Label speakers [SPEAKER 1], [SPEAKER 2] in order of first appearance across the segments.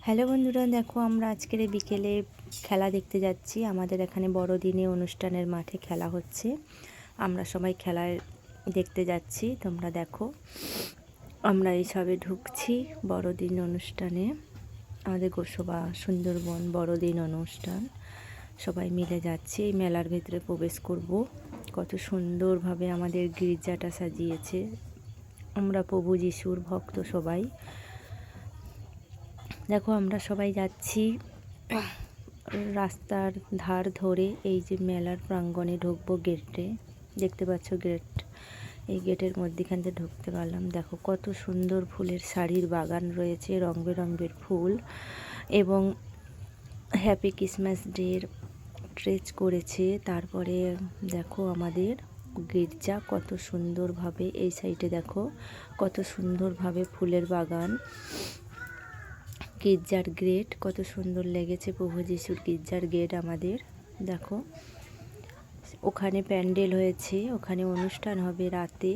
[SPEAKER 1] Hello বন্ধুরা, দেখো আমরা আজকের এই বিকেলে খেলা দেখতে যাচ্ছি। আমাদের এখানে বড়দিনে অনুষ্ঠানের মাঠে খেলা হচ্ছে। আমরা সবাই খেলায় দেখতে যাচ্ছি, তোমরা দেখো। আমরা এই সবে ঢুকছি বড়দিন অনুষ্ঠানে। আমাদের গোসবা সুন্দরবন বড়দিন অনুষ্ঠান, সবাই মিলে যাচ্ছি। এই মেলার ভেতরে প্রবেশ করব। কত সুন্দরভাবে আমাদের গির্জাটা সাজিয়েছে। আমরা প্রভু যিশুর ভক্ত সবাই। দেখো আমরা সবাই যাচ্ছি রাস্তার ধার ধরে। এই যে মেলার প্রাঙ্গণে ঢুকবো, গেটে দেখতে পাচ্ছ গেট, এই গেটের মধ্যেখান থেকে ঢুকতে পারলাম। দেখো কত সুন্দর ফুলের শাড়ির বাগান রয়েছে, রং বেরঙের ফুল, এবং হ্যাপি ক্রিসমাস ডের ড্রেস করেছে। তারপরে দেখো আমাদের গির্জা কত সুন্দরভাবে, এই সাইডে দেখো কত সুন্দরভাবে ফুলের বাগান। গির্জার গেট কত সুন্দর লেগেছে, প্রভু যিশুর গির্জার গেট আমাদের। দেখো ওখানে প্যান্ডেল হয়েছে, ওখানে অনুষ্ঠান হবে রাতে।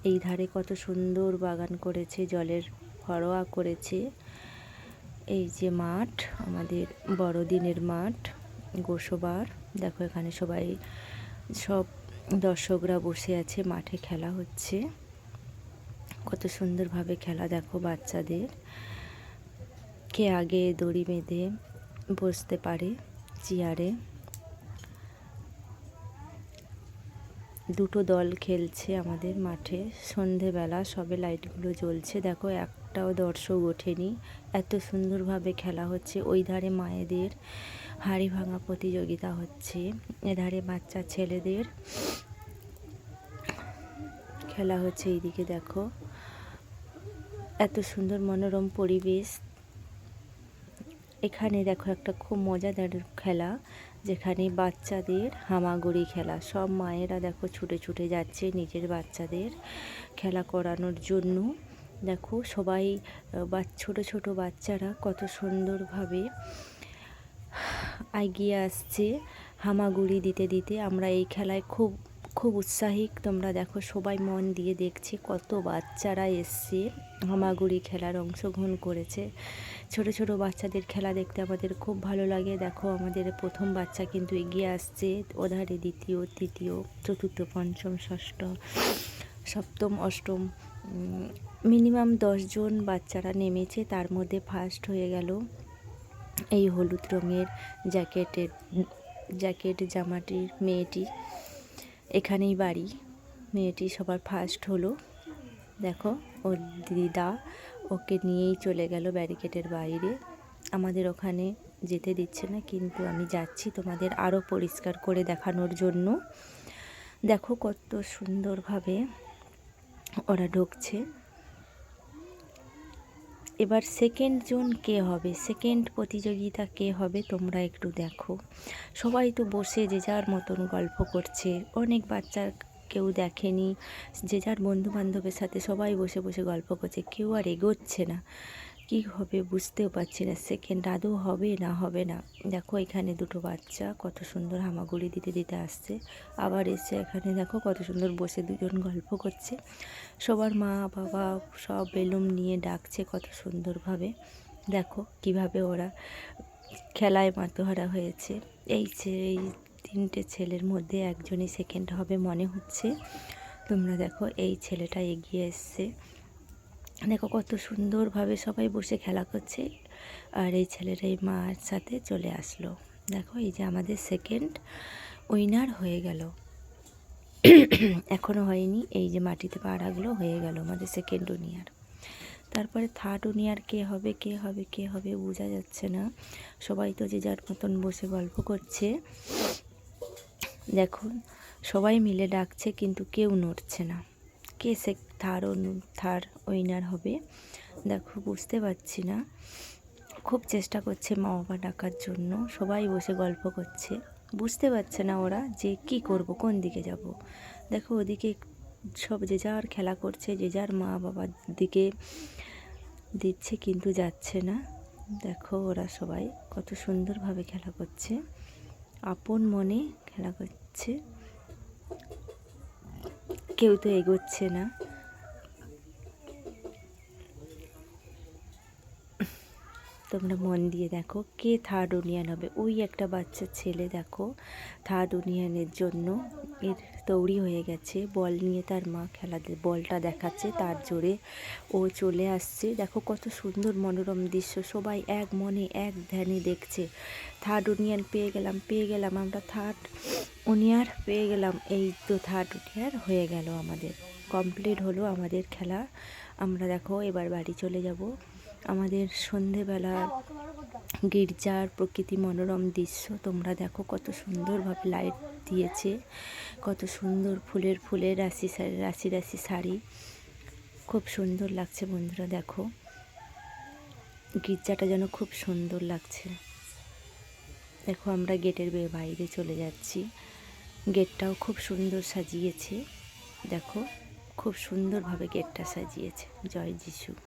[SPEAKER 1] এই ধারে কত সুন্দর বাগান করেছে, জলের ফরোয়া করেছে। এই যে মাঠ, আমাদের বড়দিনের মাঠ গোসবার। দেখো এখানে সব দর্শকরা বসে আছে, মাঠে খেলা হচ্ছে। কত সুন্দরভাবে খেলা দেখো বাচ্চাদের। কে আগে দড়ি বেঁধে বসতে পারে চেয়ারে। দুটো দল খেলছে আমাদের মাঠে। সন্ধেবেলা, সবে লাইটগুলো জ্বলছে। দেখো একটাও দর্শক ওঠেনি, এত সুন্দরভাবে খেলা হচ্ছে। ওই ধারে মায়েদের হাঁড়ি ভাঙা প্রতিযোগিতা হচ্ছে, এধারে বাচ্চা ছেলেদের খেলা হচ্ছে। এইদিকে দেখো এত সুন্দর মনোরম পরিবেশ। এখানে দেখো একটা খুব মজাদার খেলা, যেখানে বাচ্চাদের হামাগুড়ি খেলা। সব মায়েরা দেখো ছুটে ছুটে যাচ্ছে নিজের বাচ্চাদের খেলা করানোর জন্য। দেখো সবাই ছোট ছোট বাচ্চারা কত সুন্দরভাবে এগিয়ে আসছে হামাগুড়ি দিতে দিতে। আমরা এই খেলায় খুব খুব উৎসাহী। তোমরা দেখো সবাই মন দিয়ে দেখছে, কত বাচ্চারা এসছে হামাগুড়ি খেলার অংশগ্রহণ করেছে। ছোট ছোট বাচ্চাদের খেলা দেখতে আমাদের খুব ভালো লাগে। দেখো আমাদের প্রথম বাচ্চা কিন্তু এগিয়ে আসছে, ওধারে দ্বিতীয়, তৃতীয়, চতুর্থ, পঞ্চম, ষষ্ঠ, সপ্তম, অষ্টম, মিনিমাম 10 জন বাচ্চারা নেমেছে। তার মধ্যে ফার্স্ট হয়ে গেল এই হলুদ রঙের জ্যাকেট জামাটির মেয়েটি। এখানেই বাড়ি, মেয়েটি সবার ফার্স্ট হলো। দেখো ওর দিদা ওকে নিয়েই চলে গেল ব্যারিকেডের বাইরে। আমাদের ওখানে যেতে দিচ্ছে না, কিন্তু আমি যাচ্ছি তোমাদের আরও পরিষ্কার করে দেখানোর জন্য। দেখো কত সুন্দরভাবে ওরা ঢুকছে। এবার সেকেন্ড জন কে হবে, সেকেন্ড প্রতিযোগিতা কে হবে তোমরা একটু দেখো। সবাই তো বসে যে যার মতন গল্প করছে, অনেক বাচ্চা কেউ দেখেনি, যে যার বন্ধু বান্ধবের সাথে সবাই বসে বসে গল্প করছে, কেউ আর এগোচ্ছে না। কি হবে বুঝতেও পারছি না, সেকেন্ড আদৌ হবে না হবে না। দেখো এখানে দুটো বাচ্চা কত সুন্দর হামাগুড়ি দিতে দিতে আসছে, আবার এসে এখানে দেখো কত সুন্দর বসে দুজন গল্প করছে। সবার মা বাবা সব বেলুন নিয়ে ডাকছে কত সুন্দরভাবে। দেখো কিভাবে ওরা খেলায় মাতোহারা হয়েছে। এই 3টে ছেলের মধ্যে একজনই সেকেন্ড হবে মনে হচ্ছে। তোমরা দেখো এই ছেলেটা এগিয়ে এসছে। দেখো কত সুন্দরভাবে সবাই বসে খেলা করছে, আর এই ছেলেটাই মার সাথে চলে আসলো। দেখো এই যে আমাদের সেকেন্ড উইনার হয়ে গেল। এখনও হয়নি, এই যে মাটিতে পা রাখলো, হয়ে গেল আমাদের সেকেন্ড উইনার। তারপরে থার্ড উইনার কে হবে কে হবে কে হবে বোঝা যাচ্ছে না। সবাই তো যে যার মতন বসে গল্প করছে। দেখুন সবাই মিলে ডাকছে, কিন্তু কেউ নড়ছে না। কে থার্ড উইনার হবে দেখো বুঝতে পারছি না। খুব চেষ্টা করছে মা বাবা ডাকার জন্য, সবাই বসে গল্প করছে, বুঝতে পারছে না ওরা যে কি করব, কোন দিকে যাব। দেখো ওদিকে সব যে যার খেলা করছে, যে যার মা বাবার দিকে দিচ্ছে, কিন্তু যাচ্ছে না। দেখো ওরা সবাই কত সুন্দরভাবে খেলা করছে, আপন মনে খেলা করছে, কেউ তো এগোচ্ছে না। তোমরা মন দিয়ে দেখো কে থার্ড ইউনিয়ন হবে। ওই একটা বাচ্চা ছেলে দেখো থার্ড ইউনিয়নের জন্য এর তৈরি হয়ে গেছে, বল নিয়ে তার মা বলটা দেখাচ্ছে, তার জোরে ও চলে আসছে। দেখো কত সুন্দর মনোরম দৃশ্য, সবাই এক মনে এক ধ্যানে দেখছে। থার্ড ইউনিয়ন পেয়ে গেলাম আমরা, থার্ড ইউনিয়ন পেয়ে গেলাম। এই তো থার্ড ইউনিয়ন হয়ে গেল, আমাদের কমপ্লিট হলো আমাদের খেলা। আমরা দেখো এবার বাড়ি চলে যাব। আমাদের সন্ধেবেলা গির্জার প্রকৃতি মনোরম দৃশ্য তোমরা দেখো, কত সুন্দরভাবে লাইট দিয়েছে, কত সুন্দর ফুলের রাশি রাশি শাড়ি, খুব সুন্দর লাগছে বন্ধুরা। দেখো গির্জাটা যেন খুব সুন্দর লাগছে। দেখো আমরা গেটের বাইরে চলে যাচ্ছি, গেটটাও খুব সুন্দর সাজিয়েছে। দেখো খুব সুন্দরভাবে গেটটা সাজিয়েছে। জয় যিশু।